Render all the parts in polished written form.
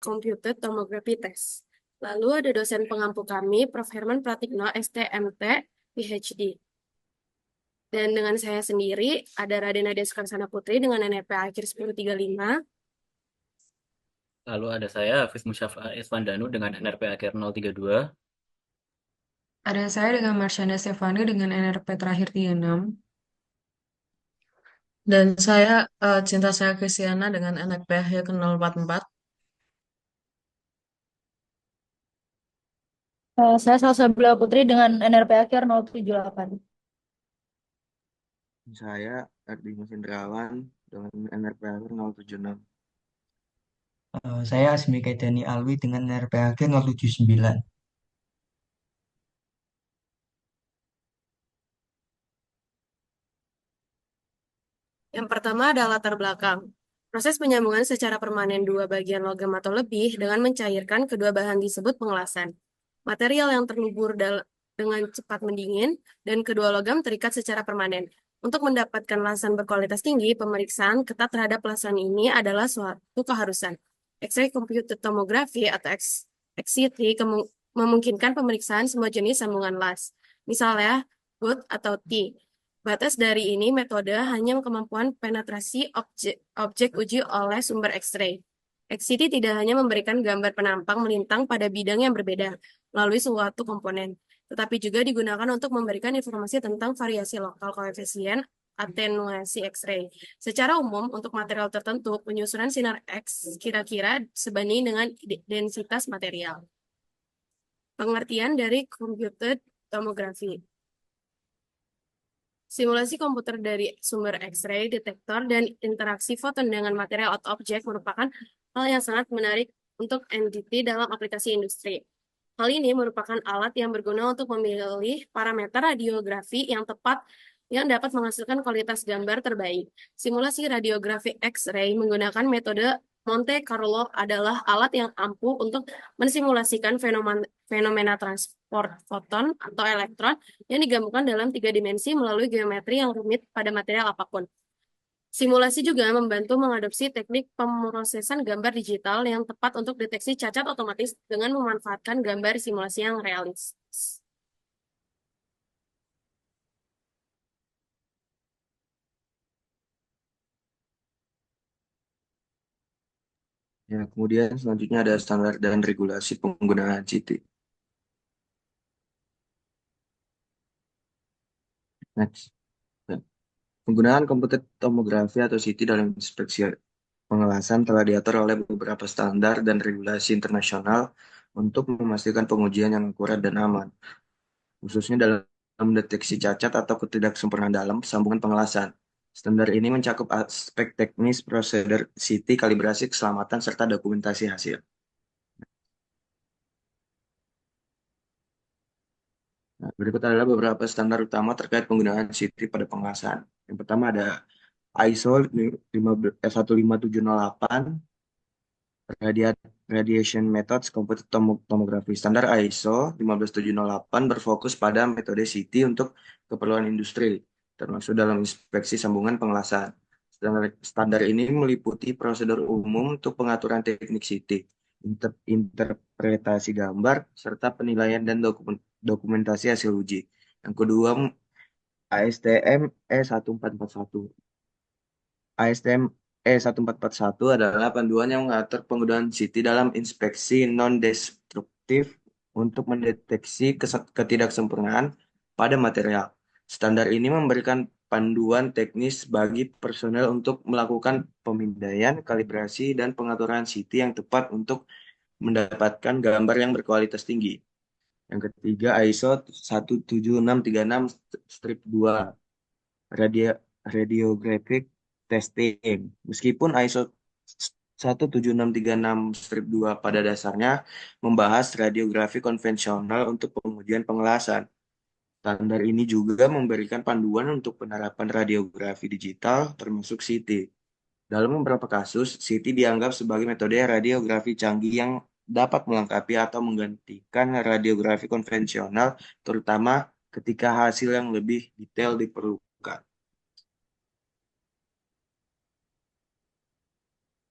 Computed Tomography Test. Lalu ada dosen pengampu kami, Prof. Herman Pratikno, STMT, PhD. Dan dengan saya sendiri, ada Raden Nadia Sukarsana Putri dengan NRP akhir 1035. Lalu ada saya, Hafiz Musyafa Iswandanu dengan NRP akhir 032. Ada saya dengan Marsyanda Stefani dengan NRP terakhir 36. Dan saya Cinta Saya Kristiana dengan NRP akhir ke 044. Saya Salsa Bella Putri dengan NRP akhir 078. Saya Ardi Masindrawan dengan NRP akhir 076. Saya Asmi Kaidani Alwi dengan NRP akhir 079. Yang pertama adalah latar belakang. Proses penyambungan secara permanen dua bagian logam atau lebih dengan mencairkan kedua bahan disebut pengelasan. Material yang terlubur dengan cepat mendingin dan kedua logam terikat secara permanen. Untuk mendapatkan lasan berkualitas tinggi, pemeriksaan ketat terhadap lasan ini adalah suatu keharusan. X-ray computed tomography atau XCT memungkinkan pemeriksaan semua jenis sambungan las. Misalnya, good atau T. Batas dari ini metode hanya kemampuan penetrasi objek uji oleh sumber X-ray. XCT tidak hanya memberikan gambar penampang melintang pada bidang yang berbeda melalui suatu komponen, tetapi juga digunakan untuk memberikan informasi tentang variasi lokal koefisien atenuasi X-ray. Secara umum, untuk material tertentu, penyusunan sinar X kira-kira sebanding dengan densitas material. Pengertian dari computed tomography. Simulasi komputer dari sumber X-ray, detektor, dan interaksi foton dengan material atau objek merupakan hal yang sangat menarik untuk entity dalam aplikasi industri. Hal ini merupakan alat yang berguna untuk memilih parameter radiografi yang tepat yang dapat menghasilkan kualitas gambar terbaik. Simulasi radiografi X-ray menggunakan metode Monte Carlo adalah alat yang ampuh untuk mensimulasikan fenomena transport foton atau elektron yang digabungkan dalam 3 dimensi melalui geometri yang rumit pada material apapun. Simulasi juga membantu mengadopsi teknik pemrosesan gambar digital yang tepat untuk deteksi cacat otomatis dengan memanfaatkan gambar simulasi yang realistis. Ya, kemudian selanjutnya ada standar dan regulasi penggunaan CT. Next. Ya. Penggunaan komputer tomografi atau CT dalam inspeksi pengelasan telah diatur oleh beberapa standar dan regulasi internasional untuk memastikan pengujian yang akurat dan aman, khususnya dalam mendeteksi cacat atau ketidaksempurnaan dalam sambungan pengelasan. Standar ini mencakup aspek teknis, prosedur CT, kalibrasi, keselamatan, serta dokumentasi hasil. Nah, berikut adalah beberapa standar utama terkait penggunaan CT pada pengelasan. Yang pertama ada ISO 15708, Radiation Methods Computed Tomography. Standar ISO 15708 berfokus pada metode CT untuk keperluan industri, termasuk dalam inspeksi sambungan pengelasan. Standar ini meliputi prosedur umum untuk pengaturan teknik CT, interpretasi gambar, serta penilaian dan dokumentasi hasil uji. Yang kedua, ASTM E1441. ASTM E1441 adalah panduan yang mengatur penggunaan CT dalam inspeksi non-destruktif untuk mendeteksi ketidaksempurnaan pada material. Standar ini memberikan panduan teknis bagi personel untuk melakukan pemindaian, kalibrasi, dan pengaturan CT yang tepat untuk mendapatkan gambar yang berkualitas tinggi. Yang ketiga, ISO 17636-2, Radiographic Testing. Meskipun ISO 17636-2 pada dasarnya membahas radiografi konvensional untuk pengujian pengelasan, standar ini juga memberikan panduan untuk penerapan radiografi digital termasuk CT. Dalam beberapa kasus, CT dianggap sebagai metode radiografi canggih yang dapat melengkapi atau menggantikan radiografi konvensional, terutama ketika hasil yang lebih detail diperlukan.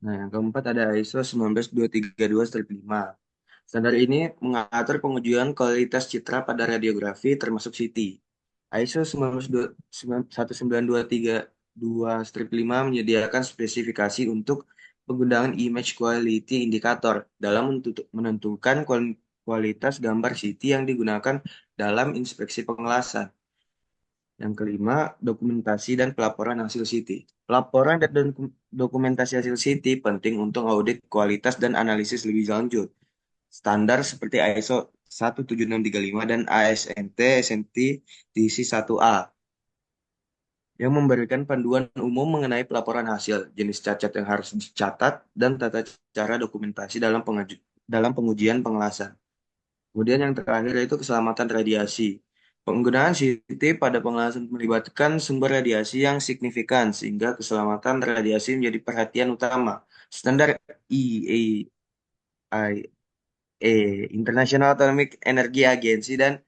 Nah, yang keempat ada ISO 19232-5. Standar ini mengatur pengujian kualitas citra pada radiografi termasuk CT. ISO 19232-5 menyediakan spesifikasi untuk penggunaan image quality indicator dalam menentukan kualitas gambar CT yang digunakan dalam inspeksi pengelasan. Yang kelima, dokumentasi dan pelaporan hasil CT. Pelaporan dan dokumentasi hasil CT penting untuk audit kualitas dan analisis lebih lanjut. Standar seperti ISO 17635 dan ASNT SNT DC 1A yang memberikan panduan umum mengenai pelaporan hasil, jenis cacat yang harus dicatat, dan tata cara dokumentasi dalam pengujian pengelasan. Kemudian yang terakhir yaitu keselamatan radiasi. Penggunaan CT pada pengelasan melibatkan sumber radiasi yang signifikan sehingga keselamatan radiasi menjadi perhatian utama. Standar IAEA, International Atomic Energy Agency dan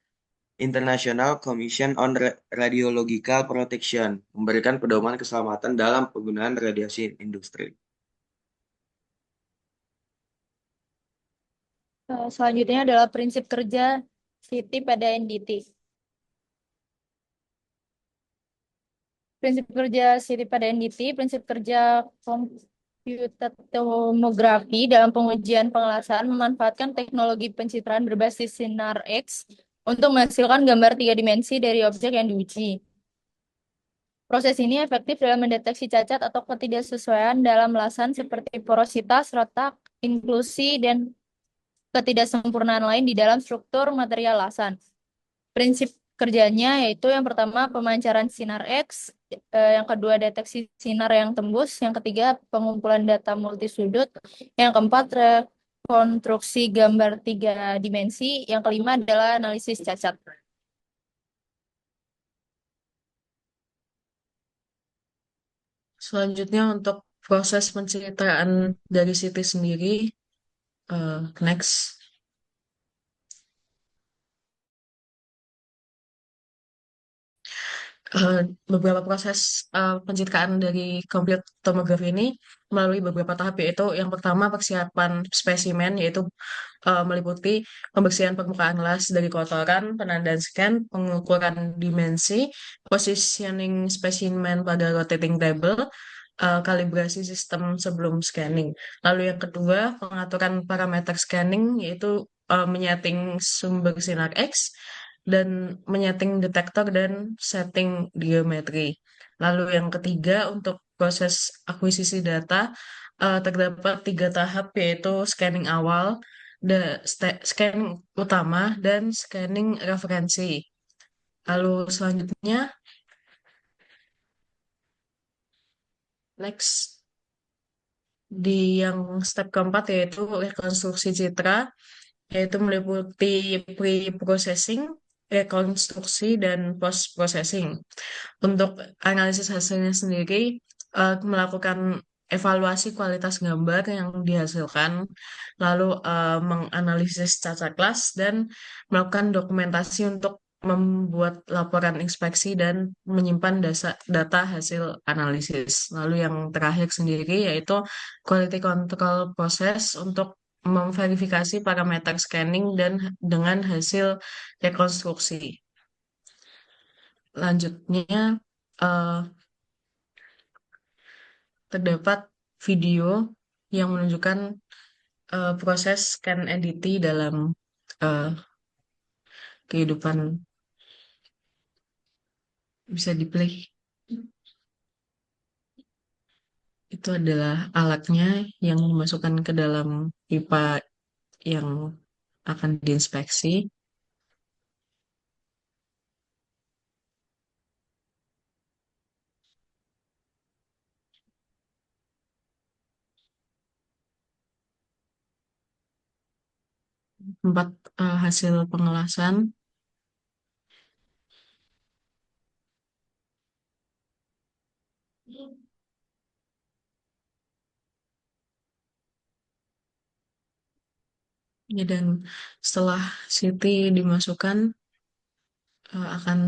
International Commission on Radiological Protection memberikan pedoman keselamatan dalam penggunaan radiasi industri. Selanjutnya adalah prinsip kerja CT pada NDT. Prinsip kerja CT pada NDT, prinsip kerja komputer tomografi dalam pengujian pengelasan memanfaatkan teknologi pencitraan berbasis sinar X untuk menghasilkan gambar 3 dimensi dari objek yang diuji. Proses ini efektif dalam mendeteksi cacat atau ketidaksesuaian dalam lasan seperti porositas, retak, inklusi, dan ketidaksempurnaan lain di dalam struktur material lasan. Prinsip kerjanya yaitu yang pertama pemancaran sinar X, yang kedua deteksi sinar yang tembus, yang ketiga pengumpulan data multisudut, yang keempat rekonstruksi gambar 3 dimensi, yang kelima adalah analisis cacat. Selanjutnya untuk proses pencitraan dari CT sendiri, next. Beberapa proses pencitraan dari komputer tomografi ini melalui beberapa tahap, yaitu yang pertama persiapan spesimen, yaitu meliputi pembersihan permukaan las dari kotoran, penandaan scan, pengukuran dimensi, positioning spesimen pada rotating table, kalibrasi sistem sebelum scanning. Lalu yang kedua, pengaturan parameter scanning, yaitu menyeting sumber sinar X, dan menyeting detektor dan setting geometri. Lalu yang ketiga, untuk proses akuisisi data, terdapat 3 tahap, yaitu scanning awal, scanning utama, dan scanning referensi. Lalu selanjutnya, next, di yang step keempat yaitu rekonstruksi citra, yaitu meliputi pre-processing, rekonstruksi, dan post-processing. Untuk analisis hasilnya sendiri, melakukan evaluasi kualitas gambar yang dihasilkan, lalu menganalisis cacat kelas, dan melakukan dokumentasi untuk membuat laporan inspeksi dan menyimpan data hasil analisis. Lalu yang terakhir sendiri yaitu quality control proses untuk memverifikasi parameter scanning dan dengan hasil rekonstruksi. Lanjutnya, eh, terdapat video yang menunjukkan proses scan NDT dalam eh, kehidupan. Bisa di play. Itu adalah alatnya yang dimasukkan ke dalam pipa yang akan diinspeksi. Tempat hasil pengelasan. Ya, dan setelah CT dimasukkan, akan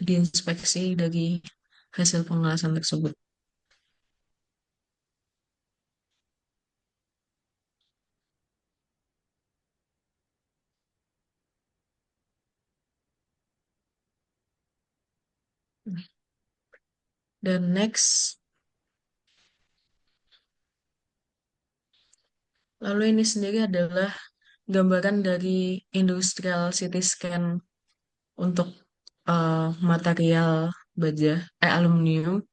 diinspeksi dari hasil pengelasan tersebut. Dan next, lalu ini sendiri adalah gambaran dari industrial CT scan untuk material baja, aluminium.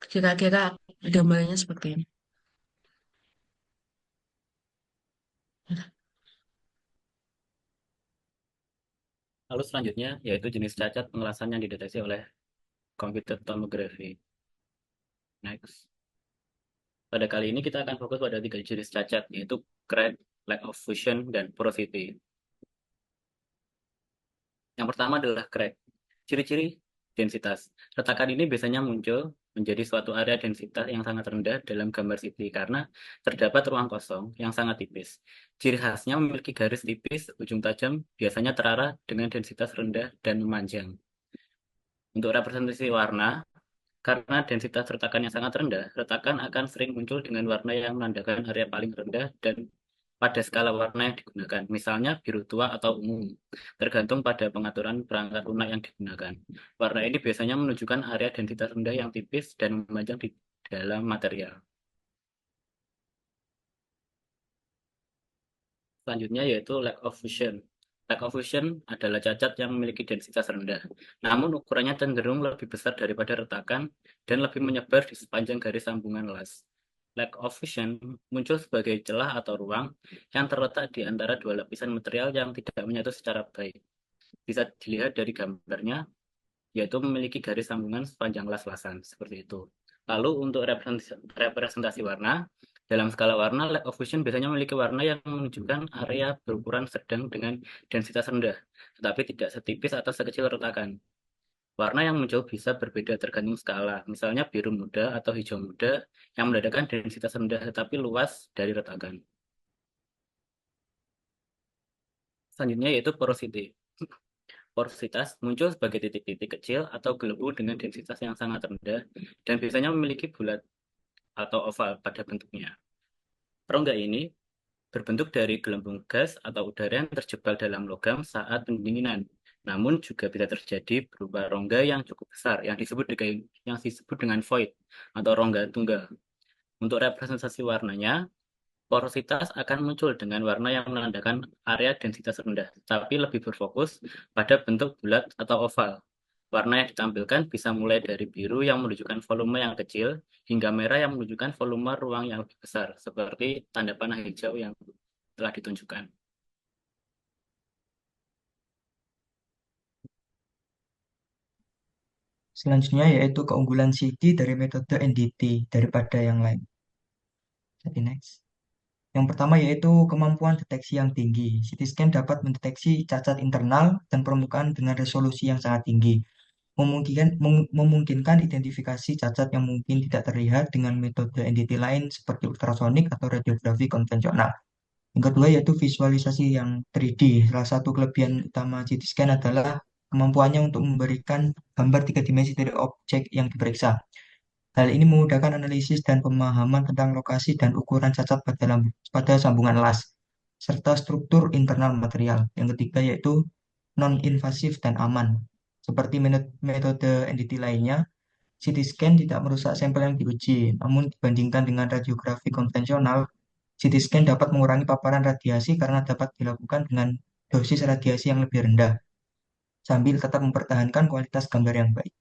Kira-kira gambarnya seperti ini. Lalu selanjutnya yaitu jenis cacat pengelasan yang dideteksi oleh computer tomography. Next. Pada kali ini kita akan fokus pada 3 jenis cacat, yaitu crack, lack of fusion, dan porosity. Yang pertama adalah crack. Ciri-ciri densitas. Retakan ini biasanya muncul menjadi suatu area densitas yang sangat rendah dalam gambar CT karena terdapat ruang kosong yang sangat tipis. Ciri khasnya memiliki garis tipis ujung tajam, biasanya terarah dengan densitas rendah dan memanjang. Untuk representasi warna, karena densitas retakan yang sangat rendah, retakan akan sering muncul dengan warna yang menandakan area paling rendah dan pada skala warna yang digunakan, misalnya biru tua atau ungu, tergantung pada pengaturan perangkat lunak yang digunakan. Warna ini biasanya menunjukkan area densitas rendah yang tipis dan memanjang di dalam material. Selanjutnya yaitu lack of fusion. Lack of fusion adalah cacat yang memiliki densitas rendah, namun ukurannya cenderung lebih besar daripada retakan dan lebih menyebar di sepanjang garis sambungan las. Lack of fusion muncul sebagai celah atau ruang yang terletak di antara dua lapisan material yang tidak menyatu secara baik. Bisa dilihat dari gambarnya, yaitu memiliki garis sambungan sepanjang las-lasan, seperti itu. Lalu untuk representasi warna, dalam skala warna, lack of fusion biasanya memiliki warna yang menunjukkan area berukuran sedang dengan densitas rendah, tetapi tidak setipis atau sekecil retakan. Warna yang muncul bisa berbeda tergantung skala, misalnya biru muda atau hijau muda yang menandakan densitas rendah tetapi luas dari retakan. Selanjutnya yaitu porosity. Porositas muncul sebagai titik-titik kecil atau gelembung dengan densitas yang sangat rendah dan biasanya memiliki bulat atau oval pada bentuknya. Rongga ini berbentuk dari gelembung gas atau udara yang terjebak dalam logam saat pendinginan. Namun juga bisa terjadi berupa rongga yang cukup besar yang disebut dengan void atau rongga tunggal. Untuk representasi warnanya, porositas akan muncul dengan warna yang menandakan area densitas rendah, tapi lebih berfokus pada bentuk bulat atau oval. Warna yang ditampilkan bisa mulai dari biru yang menunjukkan volume yang kecil, hingga merah yang menunjukkan volume ruang yang lebih besar, seperti tanda panah hijau yang telah ditunjukkan. Selanjutnya yaitu keunggulan CT dari metode NDT daripada yang lain. Jadi next. Yang pertama yaitu kemampuan deteksi yang tinggi. CT scan dapat mendeteksi cacat internal dan permukaan dengan resolusi yang sangat tinggi, memungkinkan identifikasi cacat yang mungkin tidak terlihat dengan metode NDT lain seperti ultrasonik atau radiografi konvensional. Yang kedua yaitu visualisasi yang 3D. Salah satu kelebihan utama CT scan adalah kemampuannya untuk memberikan gambar 3 dimensi dari objek yang diperiksa. Hal ini memudahkan analisis dan pemahaman tentang lokasi dan ukuran cacat pada sambungan las, serta struktur internal material. Yang ketiga yaitu non-invasif dan aman. Seperti metode NDT lainnya, CT scan tidak merusak sampel yang diuji, namun dibandingkan dengan radiografi konvensional, CT scan dapat mengurangi paparan radiasi karena dapat dilakukan dengan dosis radiasi yang lebih rendah, sambil tetap mempertahankan kualitas gambar yang baik.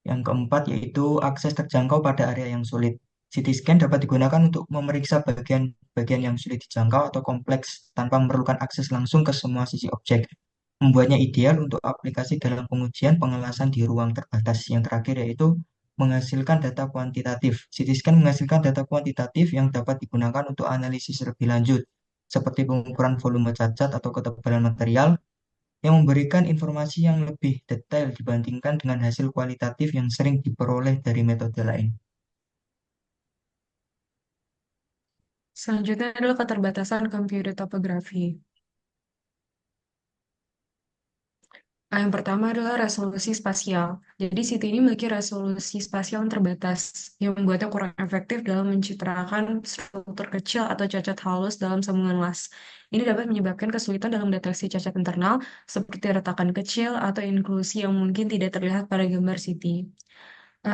Yang keempat yaitu akses terjangkau pada area yang sulit. CT scan dapat digunakan untuk memeriksa bagian-bagian yang sulit dijangkau atau kompleks tanpa memerlukan akses langsung ke semua sisi objek, membuatnya ideal untuk aplikasi dalam pengujian pengelasan di ruang terbatas. Yang terakhir yaitu menghasilkan data kuantitatif. CT scan menghasilkan data kuantitatif yang dapat digunakan untuk analisis lebih lanjut, seperti pengukuran volume cacat atau ketebalan material, yang memberikan informasi yang lebih detail dibandingkan dengan hasil kualitatif yang sering diperoleh dari metode lain. Selanjutnya adalah keterbatasan computer topografi. Yang pertama adalah resolusi spasial. Jadi CT ini memiliki resolusi spasial yang terbatas, yang membuatnya kurang efektif dalam mencitrakan struktur kecil atau cacat halus dalam sambungan las. Ini dapat menyebabkan kesulitan dalam deteksi cacat internal, seperti retakan kecil atau inklusi yang mungkin tidak terlihat pada gambar CT.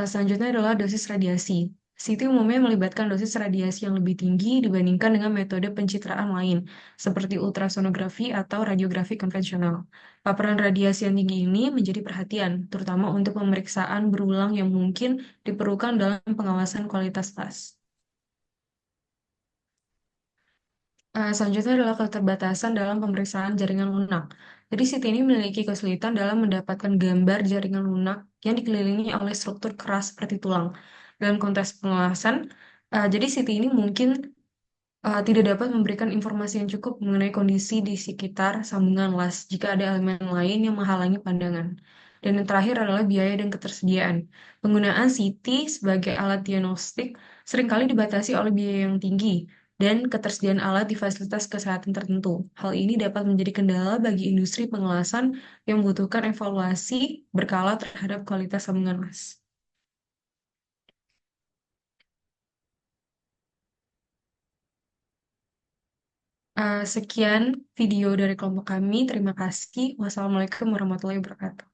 Selanjutnya adalah dosis radiasi. CT umumnya melibatkan dosis radiasi yang lebih tinggi dibandingkan dengan metode pencitraan lain, seperti ultrasonografi atau radiografi konvensional. Paparan radiasi yang tinggi ini menjadi perhatian, terutama untuk pemeriksaan berulang yang mungkin diperlukan dalam pengawasan kualitas tas. Selanjutnya adalah keterbatasan dalam pemeriksaan jaringan lunak. Jadi CT ini memiliki kesulitan dalam mendapatkan gambar jaringan lunak yang dikelilingi oleh struktur keras seperti tulang. Dalam konteks pengawasan, jadi CT ini mungkin tidak dapat memberikan informasi yang cukup mengenai kondisi di sekitar sambungan las jika ada elemen lain yang menghalangi pandangan. Dan yang terakhir adalah biaya dan ketersediaan. Penggunaan CT sebagai alat diagnostik seringkali dibatasi oleh biaya yang tinggi dan ketersediaan alat di fasilitas kesehatan tertentu. Hal ini dapat menjadi kendala bagi industri pengelasan yang membutuhkan evaluasi berkala terhadap kualitas sambungan las. Sekian video dari kelompok kami. Terima kasih. Wassalamualaikum warahmatullahi wabarakatuh.